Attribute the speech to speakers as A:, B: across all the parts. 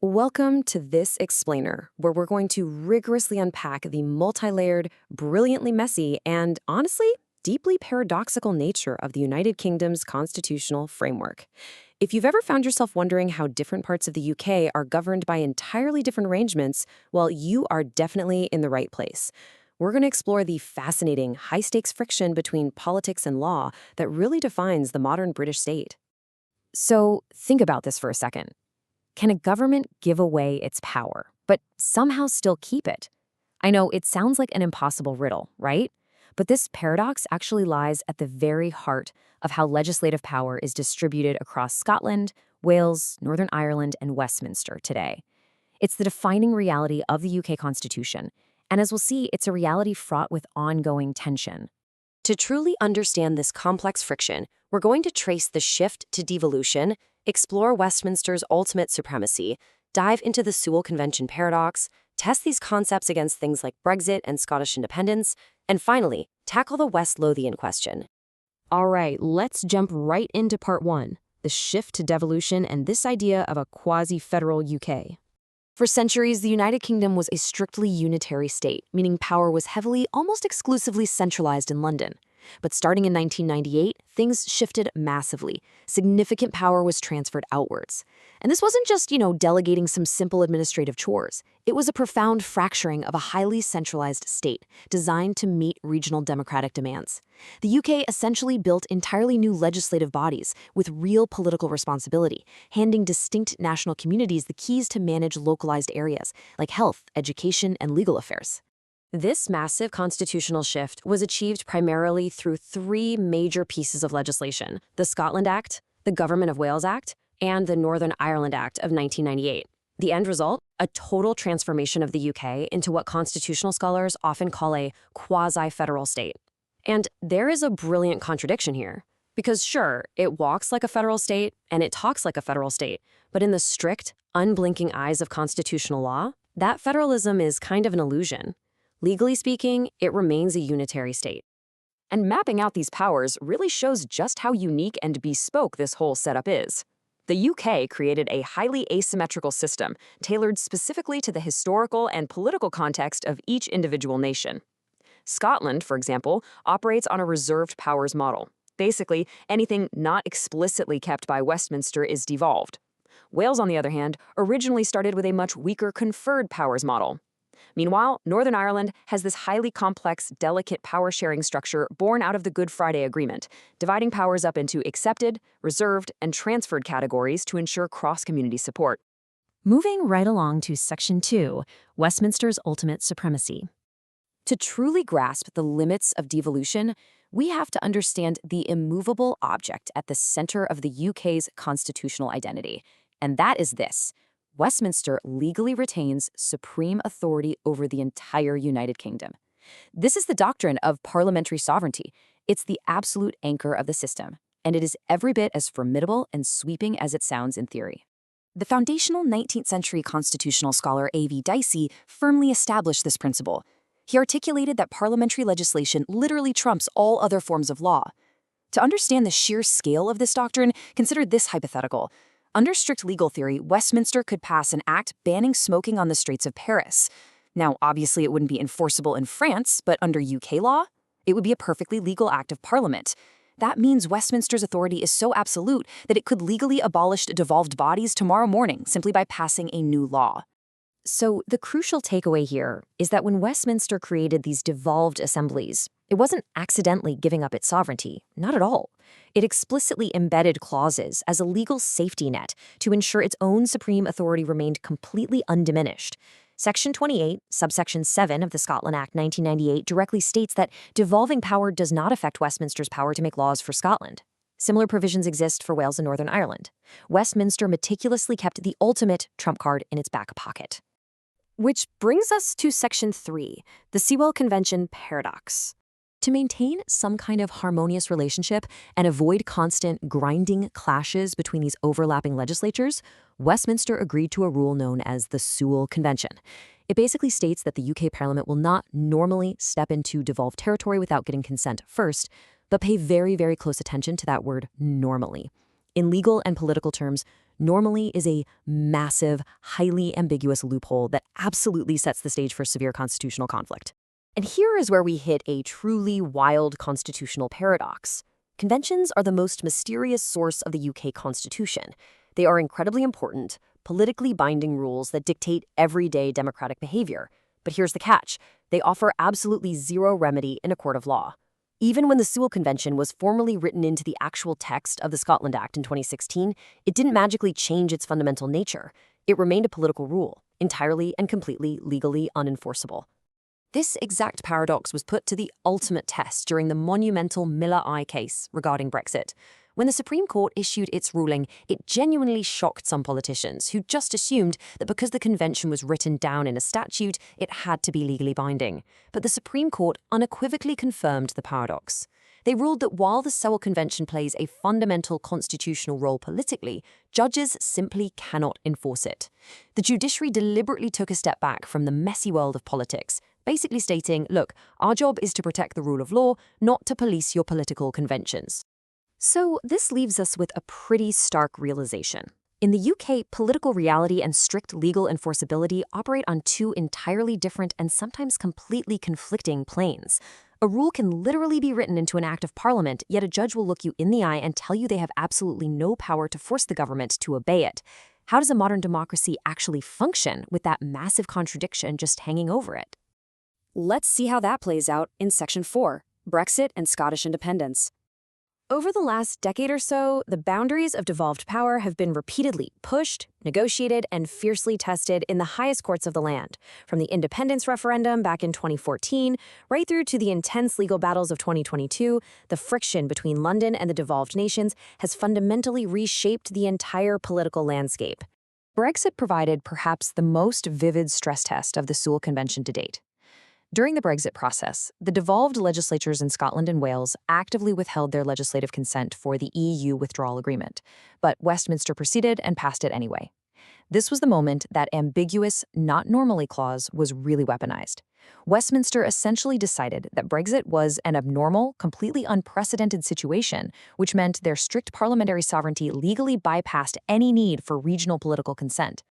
A: Welcome to this explainer, where we're going to rigorously unpack the multi-layered, brilliantly messy, and honestly, deeply paradoxical nature of the United Kingdom's constitutional framework. If you've ever found yourself wondering how different parts of the UK are governed by entirely different arrangements, well, you are definitely in the right place. We're going to explore the fascinating, high-stakes friction between politics and law that really defines the modern British state. So think about this for a second. Can a government give away its power, but somehow still keep it? I know it sounds like an impossible riddle, right? But this paradox actually lies at the very heart of how legislative power is distributed across Scotland, Wales, Northern Ireland, and Westminster today. It's the defining reality of the UK Constitution, and as we'll see, it's a reality fraught with ongoing tension. To truly understand this complex friction, we're going to trace the shift to devolution, explore Westminster's ultimate supremacy, dive into the Sewell Convention paradox, test these concepts against things like Brexit and Scottish independence, and finally, tackle the West Lothian question. All right, let's jump right into part one, the shift to devolution and this idea of a quasi-federal UK. For centuries, the United Kingdom was a strictly unitary state, meaning power was heavily, almost exclusively centralized in London. But starting in 1998, things shifted massively. Significant power was transferred outwards. And this wasn't just, delegating some simple administrative chores. It was a profound fracturing of a highly centralized state designed to meet regional democratic demands. The UK essentially built entirely new legislative bodies with real political responsibility, handing distinct national communities the keys to manage localized areas like health, education, and legal affairs. This massive constitutional shift was achieved primarily through three major pieces of legislation: the Scotland Act, the Government of Wales Act, and the Northern Ireland Act of 1998. The end result? A total transformation of the UK into what constitutional scholars often call a quasi-federal state. And there is a brilliant contradiction here. Because sure, it walks like a federal state and it talks like a federal state, but in the strict, unblinking eyes of constitutional law, that federalism is kind of an illusion. Legally speaking, it remains a unitary state. And mapping out these powers really shows just how unique and bespoke this whole setup is. The UK created a highly asymmetrical system tailored specifically to the historical and political context of each individual nation. Scotland, for example, operates on a reserved powers model. Basically, anything not explicitly kept by Westminster is devolved. Wales, on the other hand, originally started with a much weaker conferred powers model. Meanwhile, Northern Ireland has this highly complex, delicate power-sharing structure born out of the Good Friday Agreement, dividing powers up into accepted, reserved, and transferred categories to ensure cross-community support. Moving right along to Section 2, Westminster's ultimate supremacy. To truly grasp the limits of devolution, we have to understand the immovable object at the center of the UK's constitutional identity, and that is this: Westminster legally retains supreme authority over the entire United Kingdom. This is the doctrine of parliamentary sovereignty. It's the absolute anchor of the system, and it is every bit as formidable and sweeping as it sounds in theory. The foundational 19th century constitutional scholar A.V. Dicey firmly established this principle. He articulated that parliamentary legislation literally trumps all other forms of law. To understand the sheer scale of this doctrine, consider this hypothetical. Under strict legal theory, Westminster could pass an act banning smoking on the streets of Paris. Now, obviously, it wouldn't be enforceable in France, but under UK law, it would be a perfectly legal act of Parliament. That means Westminster's authority is so absolute that it could legally abolish devolved bodies tomorrow morning simply by passing a new law. So the crucial takeaway here is that when Westminster created these devolved assemblies, it wasn't accidentally giving up its sovereignty, not at all. It explicitly embedded clauses as a legal safety net to ensure its own supreme authority remained completely undiminished. Section 28, subsection 7 of the Scotland Act 1998 directly states that devolving power does not affect Westminster's power to make laws for Scotland. Similar provisions exist for Wales and Northern Ireland. Westminster meticulously kept the ultimate trump card in its back pocket. Which brings us to Section 3, the Sewell Convention paradox. To maintain some kind of harmonious relationship and avoid constant grinding clashes between these overlapping legislatures, Westminster agreed to a rule known as the Sewell Convention. It basically states that the UK Parliament will not normally step into devolved territory without getting consent first, but pay very, very close attention to that word normally. In legal and political terms, normally is a massive, highly ambiguous loophole that absolutely sets the stage for severe constitutional conflict. And here is where we hit a truly wild constitutional paradox. Conventions are the most mysterious source of the UK Constitution. They are incredibly important, politically binding rules that dictate everyday democratic behavior. But here's the catch. They offer absolutely zero remedy in a court of law. Even when the Sewell Convention was formally written into the actual text of the Scotland Act in 2016, it didn't magically change its fundamental nature. It remained a political rule, entirely and completely legally unenforceable. This exact paradox was put to the ultimate test during the monumental Miller I case regarding Brexit. When the Supreme Court issued its ruling, it genuinely shocked some politicians who just assumed that because the convention was written down in a statute, it had to be legally binding. But the Supreme Court unequivocally confirmed the paradox. They ruled that while the Sewell Convention plays a fundamental constitutional role politically, judges simply cannot enforce it. The judiciary deliberately took a step back from the messy world of politics, basically stating, look, our job is to protect the rule of law, not to police your political conventions. So this leaves us with a pretty stark realization. In the UK, political reality and strict legal enforceability operate on two entirely different and sometimes completely conflicting planes. A rule can literally be written into an act of parliament, yet a judge will look you in the eye and tell you they have absolutely no power to force the government to obey it. How does a modern democracy actually function with that massive contradiction just hanging over it? Let's see how that plays out in Section 4, Brexit and Scottish independence. Over the last decade or so, the boundaries of devolved power have been repeatedly pushed, negotiated, and fiercely tested in the highest courts of the land, from the independence referendum back in 2014, right through to the intense legal battles of 2022. The friction between London and the devolved nations has fundamentally reshaped the entire political landscape. Brexit provided perhaps the most vivid stress test of the Sewell Convention to date. During the Brexit process, the devolved legislatures in Scotland and Wales actively withheld their legislative consent for the EU withdrawal agreement, but Westminster proceeded and passed it anyway. This was the moment that ambiguous "not normally" clause was really weaponized. Westminster essentially decided that Brexit was an abnormal, completely unprecedented situation, which meant their strict parliamentary sovereignty legally bypassed any need for regional political consent.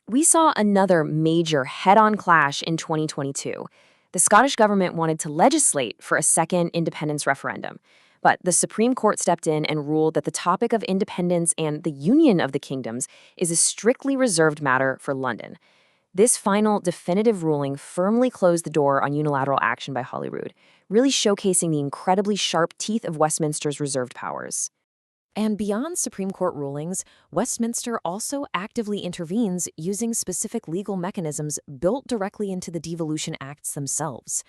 A: We saw another major head-on clash in 2022. The Scottish government wanted to legislate for a second independence referendum, but the Supreme Court stepped in and ruled that the topic of independence and the union of the kingdoms is a strictly reserved matter for London. This final definitive ruling firmly closed the door on unilateral action by Holyrood, really showcasing the incredibly sharp teeth of Westminster's reserved powers. And beyond Supreme Court rulings, Westminster also actively intervenes using specific legal mechanisms built directly into the Devolution Acts themselves.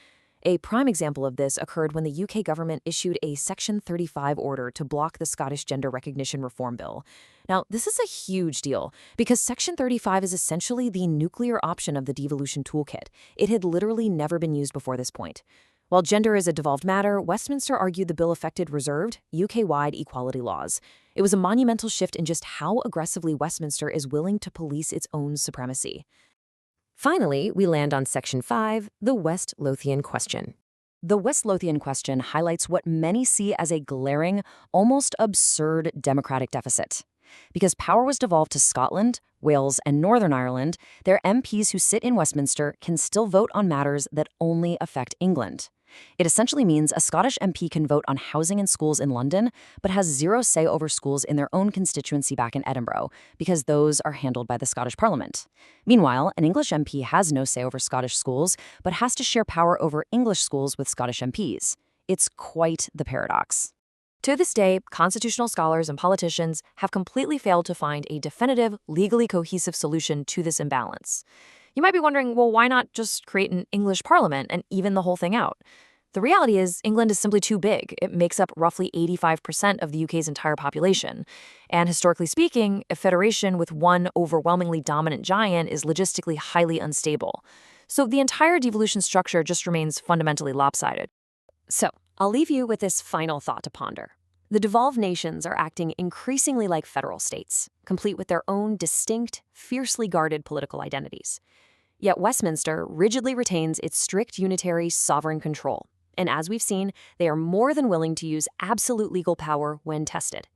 A: A prime example of this occurred when the UK government issued a Section 35 order to block the Scottish Gender Recognition Reform Bill. Now, this is a huge deal because Section 35 is essentially the nuclear option of the devolution toolkit. It had literally never been used before this point. While gender is a devolved matter, Westminster argued the bill affected reserved, UK-wide equality laws. It was a monumental shift in just how aggressively Westminster is willing to police its own supremacy. Finally, we land on Section 5, the West Lothian question. The West Lothian question highlights what many see as a glaring, almost absurd democratic deficit. Because power was devolved to Scotland, Wales, and Northern Ireland, their MPs who sit in Westminster can still vote on matters that only affect England. It essentially means a Scottish MP can vote on housing and schools in London, but has zero say over schools in their own constituency back in Edinburgh, because those are handled by the Scottish Parliament. Meanwhile, an English MP has no say over Scottish schools, but has to share power over English schools with Scottish MPs. It's quite the paradox. To this day, constitutional scholars and politicians have completely failed to find a definitive, legally cohesive solution to this imbalance. You might be wondering, well, why not just create an English parliament and even the whole thing out? The reality is, England is simply too big. It makes up roughly 85% of the UK's entire population. And historically speaking, a federation with one overwhelmingly dominant giant is logistically highly unstable. So the entire devolution structure just remains fundamentally lopsided. So, I'll leave you with this final thought to ponder. The devolved nations are acting increasingly like federal states, complete with their own distinct, fiercely guarded political identities. Yet Westminster rigidly retains its strict unitary sovereign control, and as we've seen, they are more than willing to use absolute legal power when tested.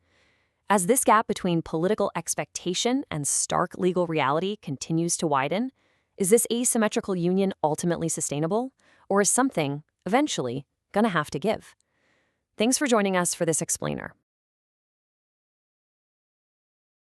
A: As this gap between political expectation and stark legal reality continues to widen, is this asymmetrical union ultimately sustainable, or is something, eventually, gonna have to give? Thanks for joining us for this explainer.